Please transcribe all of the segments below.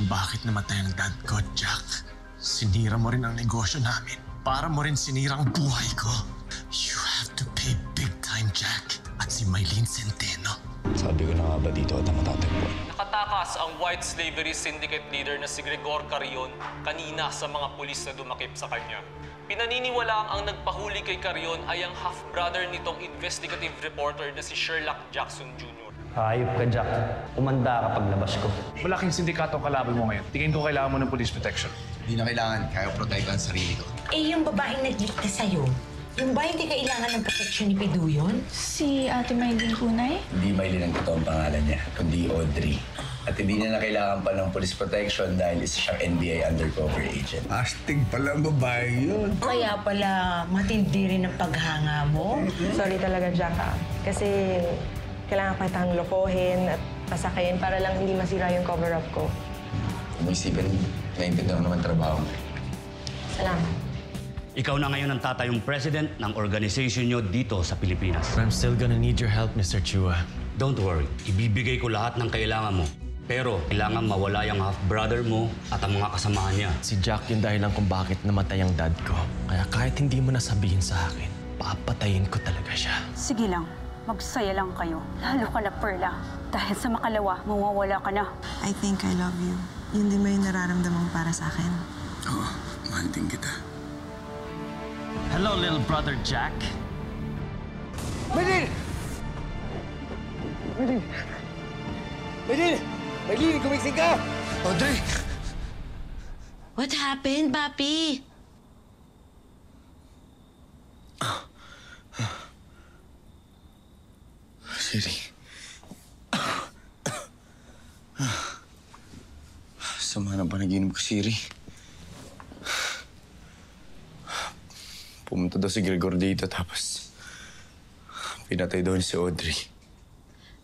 kung bakit namatay ang dad ko, Jack. Sinira mo rin ang negosyo namin. Para mo rin sinirang buhay ko. You have to pay big time, Jack. At si Mylene Centeno. Sabi ko na nga ba dito at matatagpuan? Nakatakas ang white slavery syndicate leader na si Gregor Carrion kanina sa mga pulis na dumakip sa kanya. Pinaniniwalaang ang nagpahuli kay Carrion ay ang half-brother nitong investigative reporter na si Sherlock Jackson Jr. Hayop ka, Jack. Umanda ka paglabas ko. Malaking sindikato ang kalaban mo ngayon. Tingin ko kailangan mo ng police protection. Hindi na kailangan. Kaya ko protektahan ang sarili ko. Eh, yung babaeng nagligtas sa'yo, yung ba hindi kailangan ng protection ni Piduyon? Si Ate Mylene Kunay? Hindi Mylene ang totoong pangalan niya, kundi Audrey. At hindi niya na kailangan pa ng police protection dahil isa siyang NBI undercover agent. Astig pala ang babae yun. Kaya pala matindi rin ang paghanga mo. Sorry talaga, Jack, kasi kailangan ko kitang lokohin at pasakayin para lang hindi masira yung cover-up ko. Kung isipin, naiintindihan ko naman trabaho mo. Salamat. Ikaw na ngayon ang tatayong president ng organization nyo dito sa Pilipinas. I'm still gonna need your help, Mr. Chua. Don't worry, ibibigay ko lahat ng kailangan mo. Pero kailangan mawala yung half-brother mo at ang mga kasamahan niya. Si Jack yung dahilan kung bakit namatay ang dad ko. Kaya kahit hindi mo nasabihin sa akin, papatayin ko talaga siya. Sige lang, magsaya lang kayo. Lalo ka na, Perla. Dahil sa makalawa, mawawala ka na. I think I love you. Yun din ba yung nararamdaman para sa akin? Oo, mahal din kita. Hello, little brother Jack. Mylene! Mylene! Mylene! Mylene, gumising ka! Audrey! What happened, Papi? Siri. Sama ng panaginip ko, Siri. Pumunta daw si Gregor dito tapos pinatay daw si Audrey.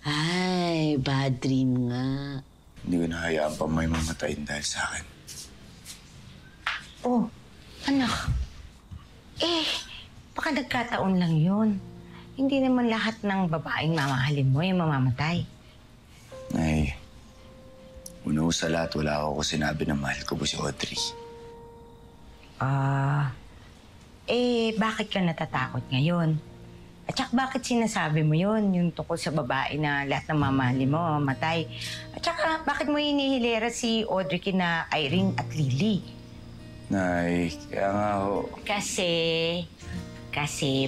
Ay, bad dream nga. Hindi ko nahayaan pa may mamatayin dahil sa akin. Oh, anak. Baka nagkataon lang yun. Hindi naman lahat ng babaeng mamahalin mo yung mamamatay. Nay, una ko sa lahat, wala ako sinabi na mahal ko po si Audrey. Bakit ka natatakot ngayon? At saka bakit sinasabi mo yun, yung tungkol sa babae na lahat ng mamahalin mo mamamatay? At saka bakit mo hinihilera si Audrey kina Irene at Lily? Nay, kaya nga ho. Kasi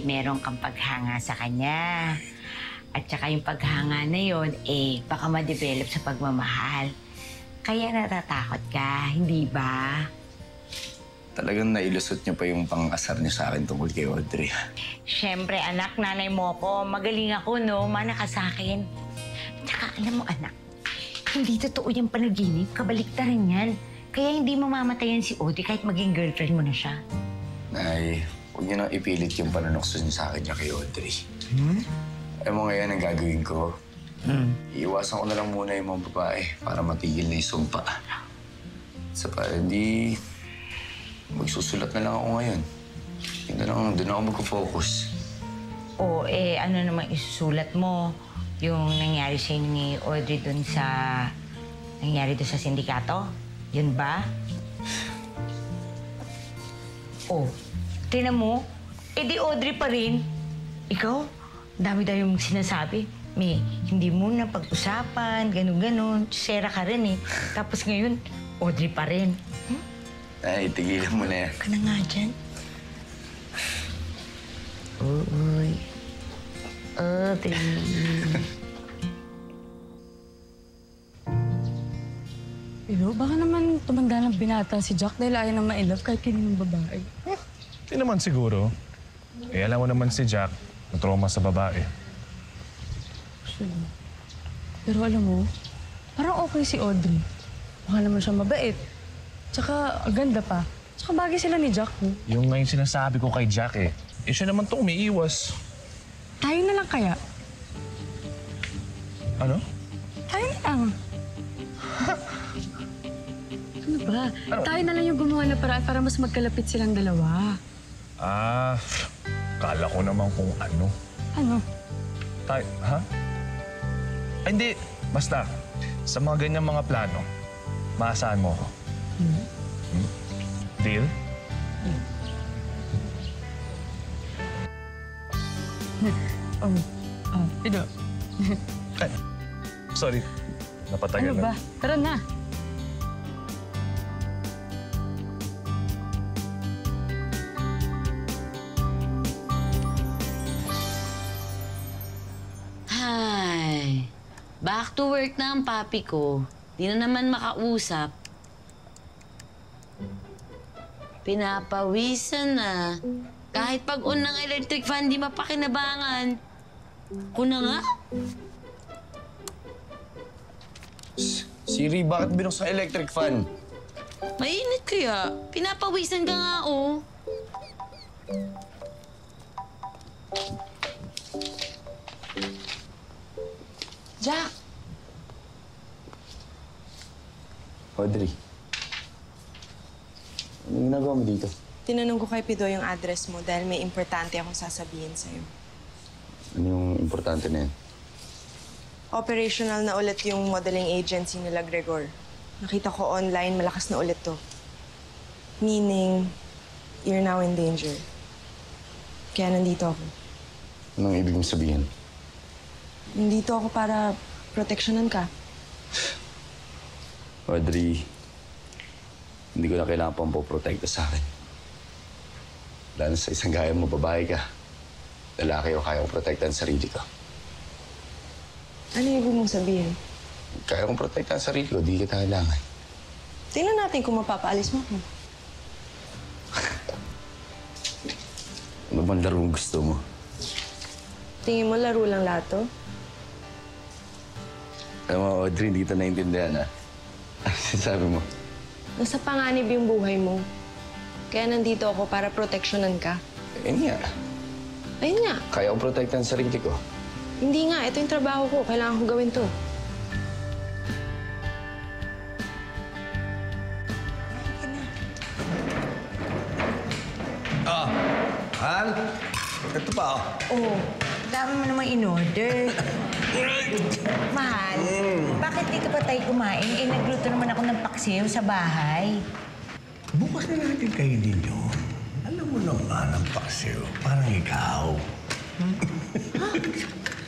meron kang paghanga sa kanya. At saka yung paghanga na yun, baka ma-develop sa pagmamahal. Kaya natatakot ka, hindi ba? Talagang nailusot niya pa yung pang-asar niya sa akin tungkol kay Audrey. Siyempre, anak, nanay mo ko. Magaling ako, no? Mana ka sa akin. Tsaka, alam mo, anak, hindi totoo yung panaginip. Kabaliktaran yan. Kaya hindi mamamatayan si Audrey kahit maging girlfriend mo na siya. Nay, huwag niyo nang ipilit yung panunokso niya sa akin niya kay Audrey. Alam mo ngayon ang gagawin ko? Iiwasan ko na lang muna yung mga babae para matigil na yung sumpa. Sa hindi... magsusulat na lang ako ngayon. Doon ako mag-focus. Ano naman isusulat mo? Yung nangyari sa'yo ni Audrey dun sa... nangyari dun sa sindikato? Yun ba? Tingnan mo. Di Audrey pa rin. Ikaw, dami-dami yung sinasabi. Hindi mo na pag-usapan, ganun-ganun. Sera ka rin eh. Tapos ngayon, Audrey pa rin. Ay, tigilan mo na yan. Ka na nga dyan. Uy. Audrey. Pero baka naman tumanda ng binata si Jack dahil ayaw na ma-inlove kahit kaninong babae. Hindi naman siguro. Alam mo naman si Jack, na-trauma sa babae. Pero alam mo, parang okay si Audrey. Baka naman siya mabait. Tsaka, ganda pa. Tsaka bagay sila ni Jack, oh. Yung ngayon sinasabi ko kay Jack siya naman to umiiwas. Tayo na lang kaya. Ano? Tayo na lang. Ano ba? Tayo na lang yung gumawa na paraan para mas magkalapit silang dalawa. Kala ko naman kung ano. Ano? Ha? Ay, hindi. Basta, sa mga ganyang mga plano, maasahan mo ako. Deal? Pido. Ay, sorry. Napatagal Ano ba? Tara na. Ay, back to work na ang papi ko. Di na naman makausap. Pinapawisan na. Kahit pag-on ng electric fan, di mapakinabangan. Kuna nga? Siri, bakit binuksan ang electric fan? Mainit kaya. Pinapawisan ka nga, oh. Jack! Audrey. Anong ginagawa mo dito? Tinanong ko kay Pido yung address mo dahil may importante akong sasabihin sa'yo. Ano yung importante na yan? Operational na ulit yung modeling agency nila, Gregor. Nakita ko online, malakas na ulit to. Meaning, you're now in danger. Kaya nandito ako. Anong ibig mong sabihin? Nandito ako para proteksyonan ka. Audrey, hindi ko na kailangan pang poprotekta sa akin. Lalo sa isang gaya mo, babae ka. Lalaki o kaya kong protektahan sarili ko. Ano ibig mong sabihin? Kaya kong protektahan sarili ko, di kita kailangan. Tingnan natin kung mapapaalis mo ako. Ano bang larong gusto mo? Tingin mo laro lang lahat to? Alam mo, Audrey, hindi kita naintindihan, ha? Ano sinasabi mo? Nasa panganib yung buhay mo. Kaya nandito ako para proteksyonan ka. Ayun nga. Ayun nga. Kaya kong protektahan sarili ko. Hindi nga. Ito yung trabaho ko. Kailangan ko gawin to. Hal? Ito pa, Oh, dami mo namang in-order. Mahal, bakit di ka pa tayo kumain? Eh, nagluto naman ako ng paksiw sa bahay. Bukas na natin kainin yun. Alam mo naman ang paksiw. Parang ikaw.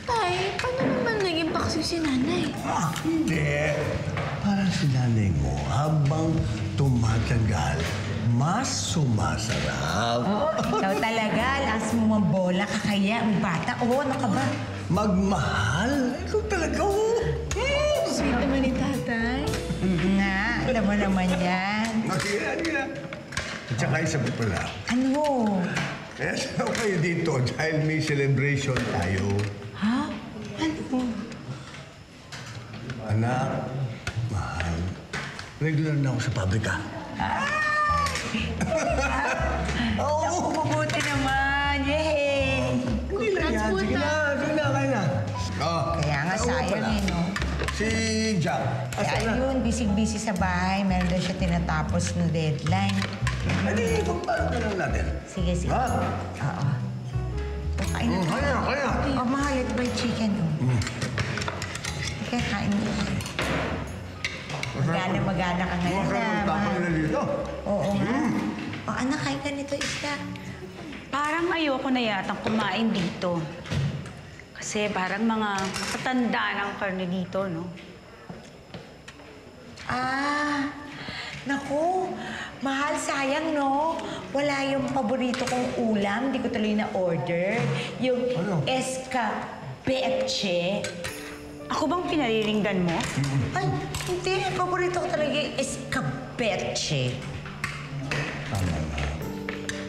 Tay, paano naman naging paksiw si nanay? Hindi. Parang si nanay mo, habang tumatagal, mas sumasarap. Ikaw talaga, lakas mo mambola ka kaya, ang bata. Oo, ano ka ba? Magmahal? Ikaw talaga, Sweet naman ni tatay. Nga, alam mo naman yan. Nakira. At saka isa pa pala. Ano? Kaya saan kayo dito dahil may celebration tayo. Ha? Ano? Anak, mahal, regular na ako sa pabrika. Oo, mabuti naman. Yay! Hindi lang yan. Sige na, kaya na. Kaya nga, sayang eh, no? Si Jack. Kaya yun, bisig-busy sa bahay. Meron daw siya tinatapos na deadline. Hindi, pagpalo ka lang natin. Sige, sige. Ha? Oo. O, kain na tayo. Kaya. O, mahal, ito ba yung chicken? Sige, kain mo. Magana ka ngayon na, mahal. Dito. Oo nga. O, anak, kain ka nito, isda. Parang ayoko na yatang kumain dito. Kasi parang mga patanda ng karne dito, no? Naku, mahal, sayang, no? Wala yung paborito kong ulam. Hindi ko tuloy na-order. Yung escabeche. Ako bang pinariringgan mo? Ay, hindi. Paborito ko talaga yung escabeche. Tama na.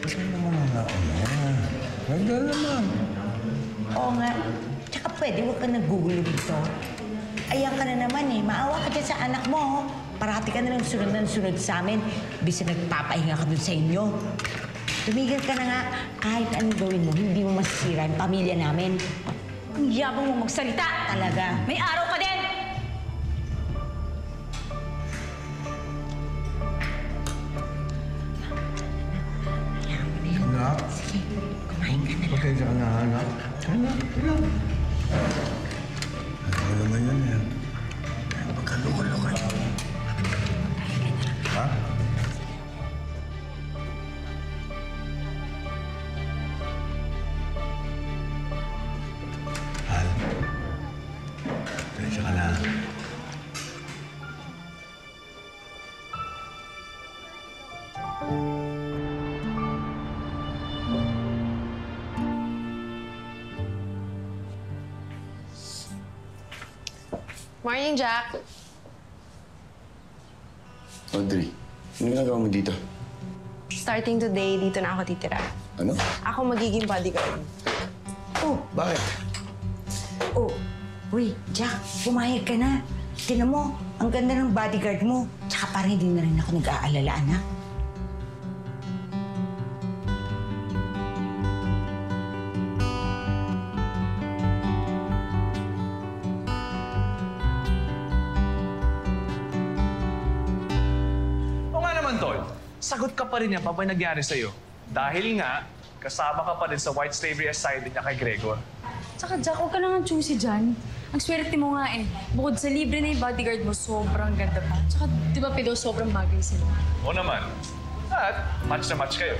Ano naman ang Nagdala naman. Oo nga. Tsaka pwede, huwag ka nagugulo dito. Ayan ka na naman eh. Maawa ka dyan sa anak mo. Parati ka na lang sunod sa amin. Bisa nagpapahinga ka dun sa inyo. Tumigil ka na nga. Kahit anong gawin mo, hindi mo masisira yung pamilya namin. Ang yabang mo magsalita. Talaga. May araw ka din! Anak. Sige, kumain ka na. Pasensya ka na, anak. Anak. Ano naman yun, eh? Magkaloko-loko. Morning, Jack. Audrey, ano ginagawa mo dito? Starting today, dito na ako titira. Ano? Ako magiging bodyguard. Oh, Bakit? oh. Uy, Jack, pumayag ka na. Tingnan mo, ang ganda ng bodyguard mo. Tsaka parang hindi na rin ako nag-aalala, anak. O nga naman, Tol. Sagot ka pa rin yan pa ba nangyari sa'yo? Dahil nga, kasama ka pa rin sa white slavery assignment niya kay Gregor. Tsaka Jack, huwag ka lang ang choosy dyan. Ang swerte mo nga eh. Bukod sa libre na yung bodyguard mo, sobrang ganda pa. Tsaka, di ba, Pido, sobrang bagay sila. Oo naman. At match na match kayo.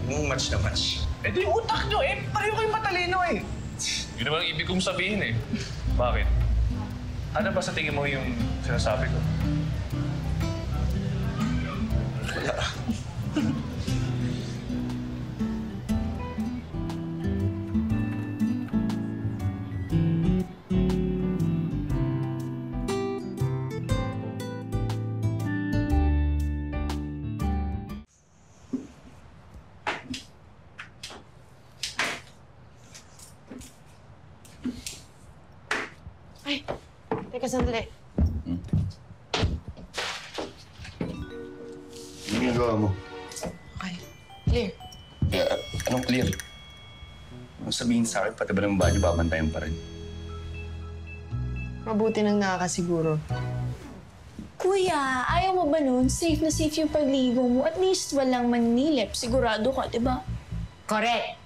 Anong match na match? Eh di utak nyo eh. Pareho kayong matalino eh. Yun naman ang ibig kong sabihin eh. Bakit? Ano ba sa tingin mo yung sinasabi ko? Wala. Ay, teka sandali. Ano ginagawa mo? Okay, clear. Anong clear? Anong sabihin sa akin, pati ba ng body babantayan pa rin? Mabuti nang nakakasiguro. Kuya, ayaw mo ba nun? Safe na safe yung pagligo mo. At least walang manilip. Sigurado ka, di ba? Correct.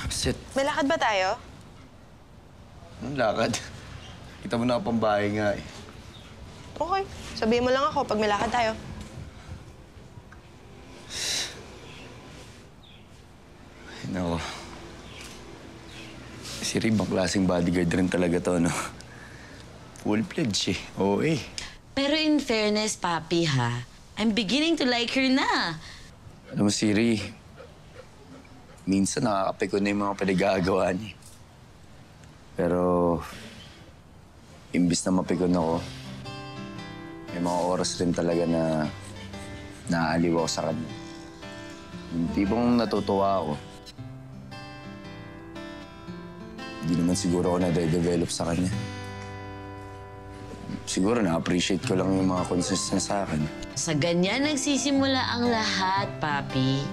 Sit. May lakad ba tayo? Anong lakad? Kita mo na pang bahay nga eh. Okay. Sabihin mo lang ako pag may lakad tayo. Ay, nako. Si Rib, ang klaseng bodyguard rin talaga to, no? Full pledge eh. Oo eh. Pero in fairness, Papi, ha? I'm beginning to like her na. Alam mo, Siri, minsan nakakapikon na yung mga pinagagawa niya. Pero, imbis na mapikon ako, may mga oras rin talaga na naaaliw ako sa kanya. Yung tipong natutuwa ako. Hindi naman siguro ako na-develop sa kanya. Siguro na-appreciate ko lang yung mga consistent sa akin. Sa ganyan nagsisimula ang lahat, Papi.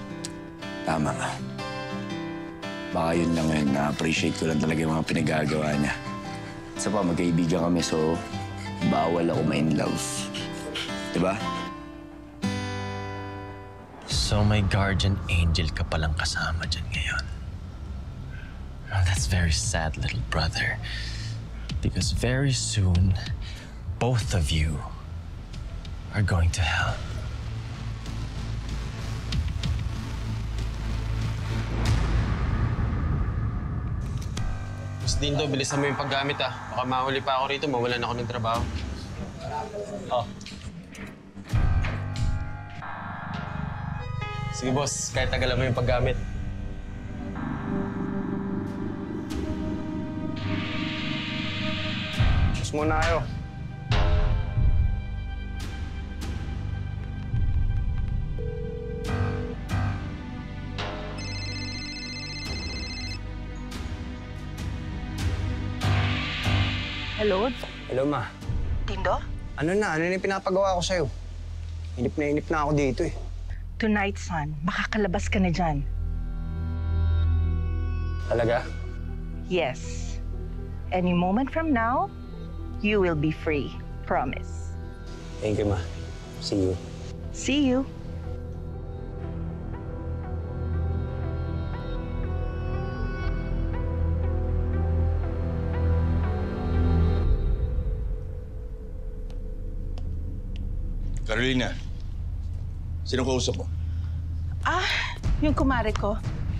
Tama ka. Baka yun lang yun. Na-appreciate ko lang talaga yung mga pinagagawa niya. Isa pa, magkaibigan kami, so bawal ako ma-in love. Diba? So may guardian angel ka palang kasama dyan ngayon. Oh, that's very sad, little brother. Because very soon, both of you are going to hell. Mas Dindo, bilisan mo yung paggamit ah. Baka mahuli pa ako rito, mawalan ako ng trabaho. Oh. Sige boss, kahit tagalan mo yung paggamit. Boss muna kayo. Hello? Hello, Ma. Dindo? Ano na yung pinapagawa ko sa'yo? Inip na ako dito eh. Tonight, son, makakalabas ka na dyan. Talaga? Yes. Any moment from now, you will be free. Promise. Thank you, Ma. See you. See you. Carolina, sino kausap mo? Yung kumare ko,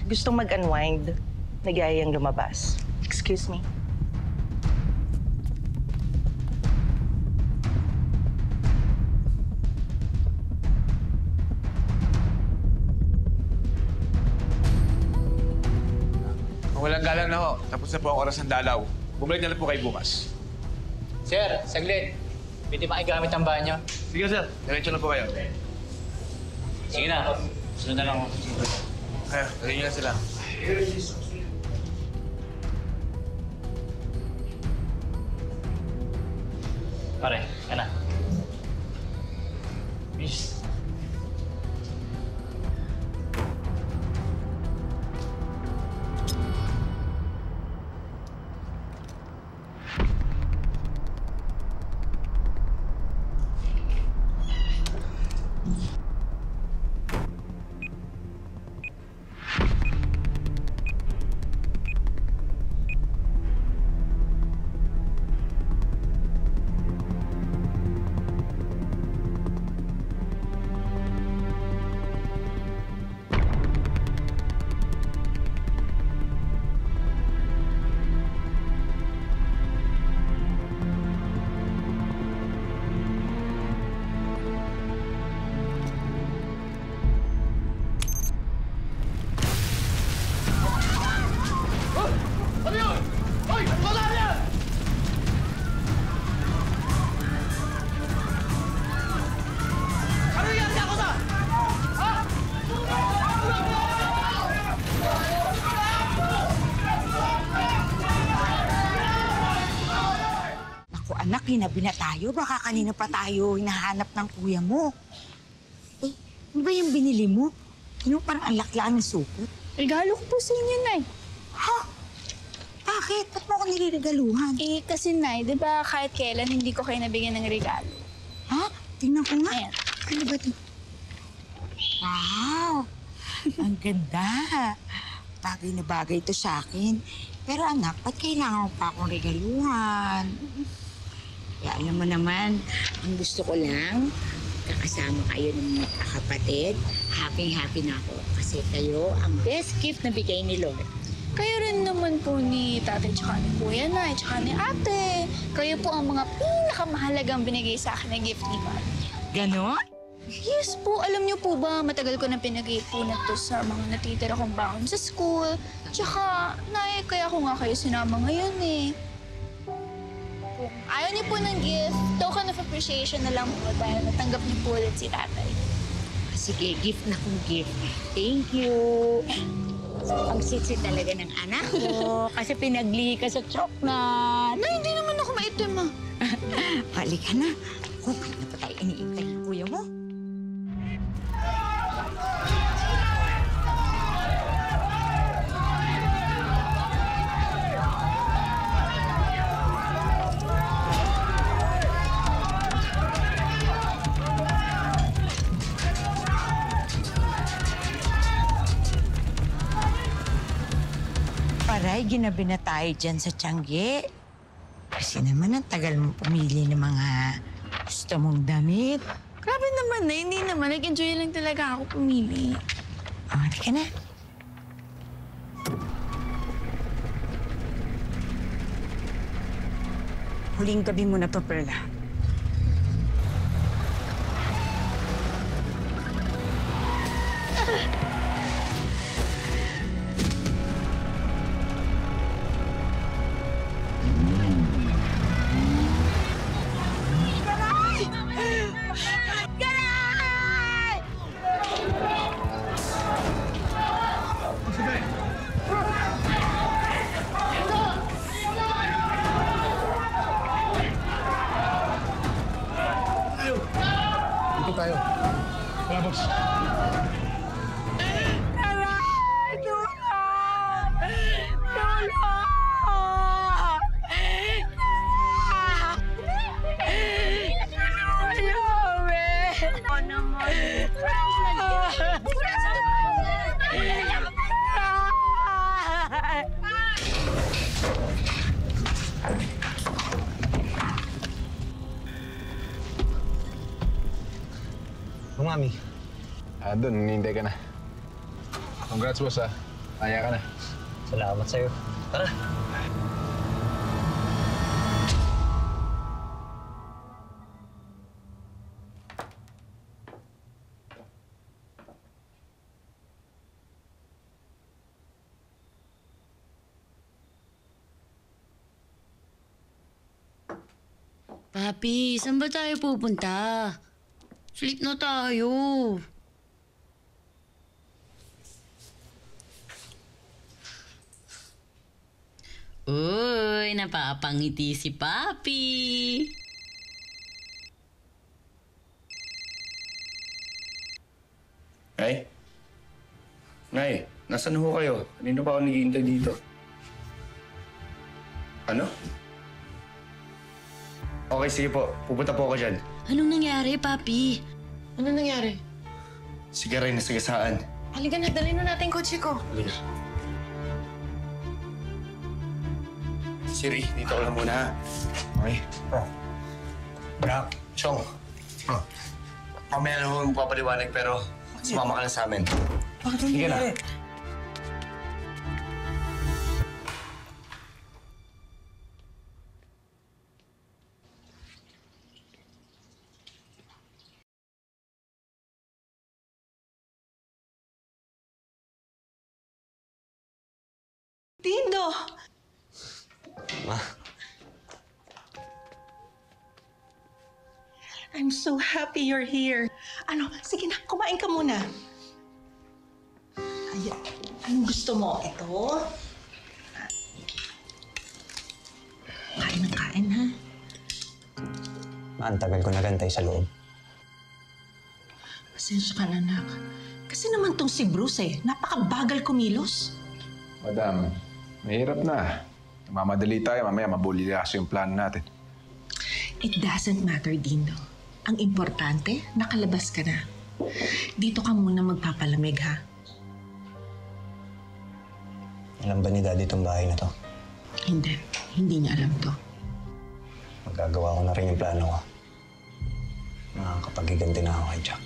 gustong mag-unwind. Nag-aayang lumabas. Excuse me. Walang galang na ho. Tapos na po ang oras ng dalaw. Bumalik na lang po kayo bukas. Sir, saglit. Pwede makigamit ang banyo? Sige, sir. Diretso na po kayo. Sige na. Sunod na lang ako. Kaya, lagyan niyo na sila. Pare, yan na. Peace. Ano yun? Hoy! Wala na! Ano yan? Ako sa? Ha? Naku anak, hinabi na tayo. Baka kanina pa tayo hinahanap ng kuya mo. Eh, ano ba yung binili mo? Ano parang ang laklaan ng supot? Regalo ko po sa inyo, Nay. Ha? Bakit? Ba't mo ako niliregaluhan? Eh, kasi, Nay, di ba kahit kailan hindi ko kayo nabigyan ng regalo? Ha? Tingnan ko nga. Ayan. Ano ba ito? Wow! Ang ganda. Bagay na bagay ito sa akin. Pero anak, ba't kailangan mo pa akong regaluhan? Kaya alam mo naman, ang gusto ko lang, kakasama kayo ng mga kakapatid. Happy-happy na ako kasi kayo ang best gift na bigay ni Lord. Kayo rin naman po ni tatay tsaka ni kuya, Nay, tsaka ni ate. Kayo po ang mga pinakamahalagang binigay sa akin na gift ni Mami. Ganon? Yes po. Alam niyo po ba, matagal ko na pinag-iipunan to sa mga natitira kong baon sa school. Tsaka, Nay, kaya ko nga kayo sinama ngayon eh. Kung ayaw niyo po ng gift, token of appreciation na lang po dahil natanggap niyo po ulit si tatay. Sige, gift na kong gift. Thank you. Ang sitsi talaga ng anak ko kasi pinaglihi ka sa chocolate. Nay, hindi naman ako maitim ah. Balik ka na. Kung na pa tayo iniintay ng kuya mo. Paray, ginabi na tayo dyan sa Tiangge. Kasi naman ang tagal mo pumili ng mga gusto mong damit. Grabe naman na, hindi naman. Nag-enjoy lang talaga ako pumili. Hindi ka na. Huling gabi mo na to, Perla. Dito tayo. Tara, boss. O, Mami. Doon, hinihintay ka na. Congrats, boss, ah. Kaya ka na. Salamat sa'yo. Tara. Papi, saan ba tayo pupunta? Sleep na tayo. Uy, napapangiti si Papi. Nay? Nay, nasaan ho kayo? Kanino ba ako naghihintay dito? Ano? Okay, sige po. Pupunta po ako dyan. Anong nangyari, Papi? Ano nangyari? Sige, Ray, nasagasaan. Halika na, dalhin na natin kotse ko. Halika. Siri, dito ko lang muna, ha? Okay? Nak, Chong. Mamaya na ho yung papaliwanag, pero sumama ka na sa amin. Bakit Sige na. Dindo! Ma? I'm so happy you're here. Ano, sige na, kumain ka muna. Ayan, anong gusto mo? Ito? Kain ng kain, ha? Ang tagal ko nagantay sa loob. Pasensya ka na, anak. Kasi naman tong si Bruce napakabagal kumilos. Madam, mahirap na. Mamadali tayo, mamaya mabuli kaso yung plano natin. It doesn't matter, Dindo. Ang importante, nakalabas ka na. Dito ka muna magpapalamig, ha? Alam ba ni Daddy itong bahay na to? Hindi. Hindi niya alam to. Magagawa ko na rin yung plano ko. Nakakapag-iganti na ako kay Jack.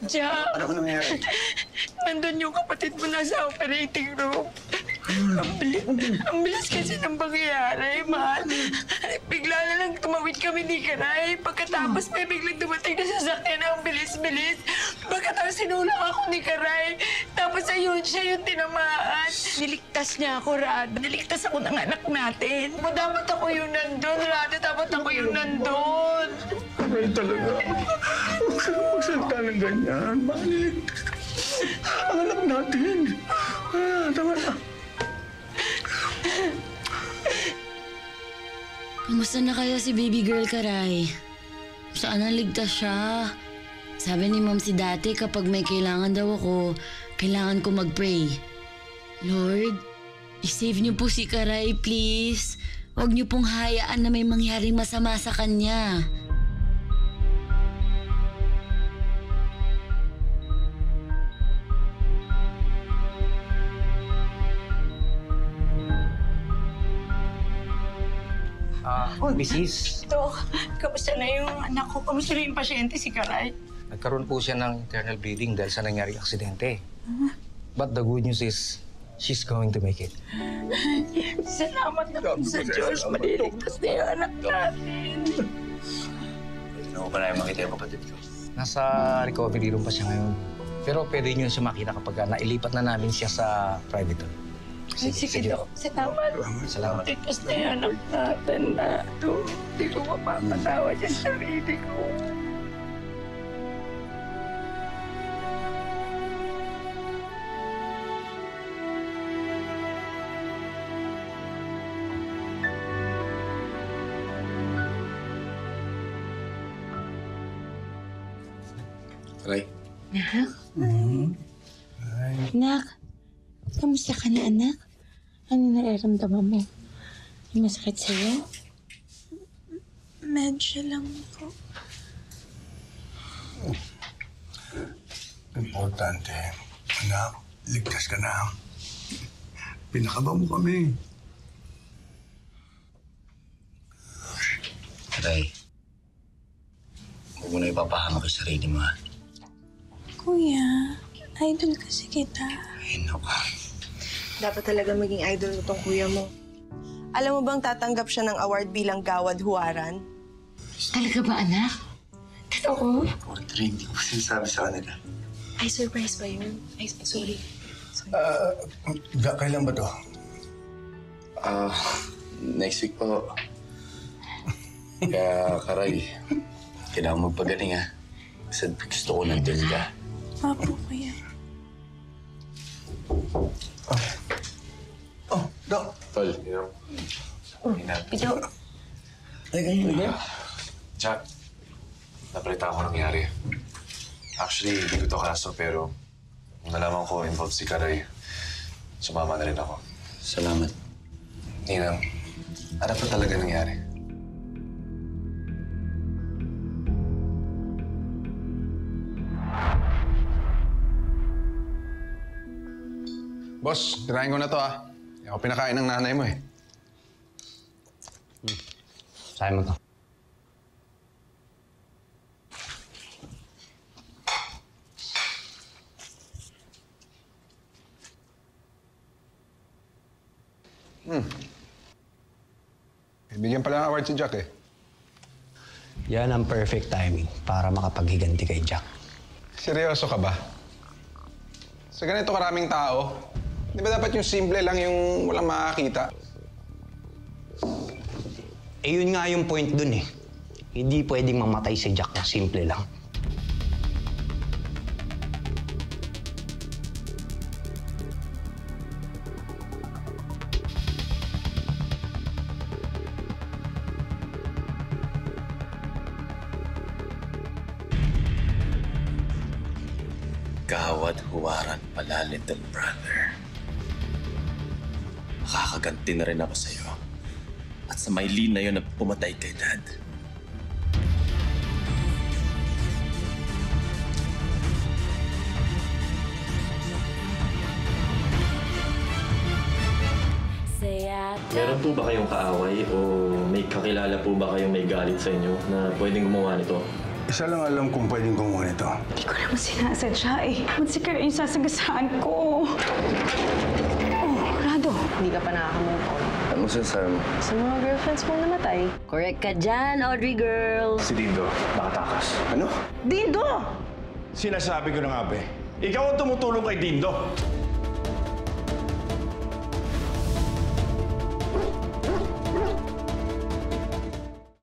Jack! Ano ko nangyayari? Nandun yung kapatid mo na sa operating room. Ang bilis kasi ng pangyayari, mahal. Bigla na lang tumawid kami ni Karay. Pagkatapos may biglang dumating na sasakyan ang bilis-bilis. Pagkatapos sinulak ako ni Karay. Tapos ayun, siya yung tinamaan. Niligtas niya ako, Rad. Niligtas ako ng anak natin. Dapat ako yung nandun, Rad. Dapat ako yung nandun. Aray talaga. Huwag ka magsalita ng ganyan. Bakit? Ang anak natin. Tama na. Kamusta na kaya si baby girl, Karay? Saan naligtas siya? Sabi ni Mom si dati kapag may kailangan daw ako, kailangan ko mag-pray. Lord, i-save niyo po si Karay, please. Huwag niyo pong hayaan na may mangyaring masama sa kanya. Mrs. Dok, kamusta na yung anak ko? Kamusta na yung pasyente, si Karay? Nagkaroon po siya ng internal bleeding dahil sa nangyaring aksidente. But the good news is, she's going to make it. Salamat na po sa Diyos. Maliligtas na yung anak natin. Ano ko pa na yung makita yung kapatid ko? Nasa recovery room pa siya ngayon. Pero pwede niyo siya makita kapag nailipat na namin siya sa private room. Sige, Dok. Salamat. Salamat. Ligtas na yung anak natin na ito. Hindi ko mapapatawa dyan sa sarili ko. Ray? Anak? Anak, kamusta ka na, anak? Ano nararamdaman mo? May masakit sa'yo? Medyo lang po. Importante, anak, ligtas ka na. Pinakaba mo kami. Ray, huwag mo na ipapahama kay sarili mo, ha? Kuya, idol kasi kita. Ay, naku. Dapat talaga maging idol mo tong kuya mo. Alam mo bang tatanggap siya ng award bilang Gawad Huwaran? Talaga ba, anak? Totoo? Audrey, hindi ko sinasabi sa kanila. Ay, surprise ba yun? Ay, sorry. Kailan ba to? Next week po. Kaya, Karay, kailangan magpagaling, ha? Kasi gusto ko nandun ka. Apo, kuya. Dok. Tol, Pito. Jack, napalitan ko nangyari. Actually, hindi ko to kaso, pero nung nalaman ko involved si Karay, sumama na rin ako. Salamat. Ninang, ano pa talaga nangyari? Boss, tirahin ko na to ah. Hindi ako pinakain ng nanay mo eh. Sa'yo mo to. Bibigyan pala ng award si Jack eh. Yan ang perfect timing para makapaghiganti kay Jack. Seryoso ka ba? Sa ganito karaming tao, di ba dapat yung simple lang yung walang makakita? Eh yun nga yung point dun eh. Hindi pwedeng mamatay si Jack na simple lang. Gawad Huwaran pala, little brother. Makakaganti na rin ako sa'yo. At sa Maylene na yun na pumatay kay Dad. Meron po ba kayong kaaway o may kakilala po ba kayong may galit sa inyo na pwedeng gumawa nito? Isa lang alam kung pwedeng gumawa nito. Hindi ko naman sinasadya eh. Ba't si Karen yung sasagasaan ko? Oh, Rado. Hindi ka pa nakakamove on. Anong sinasabi mo? Sa mga girlfriends mo namatay. Correct ka dyan, Audrey girl. Si Dindo, nakatakas. Ano? Dindo! Sinasabi ko na nga, be. Ikaw ang tumutulong kay Dindo.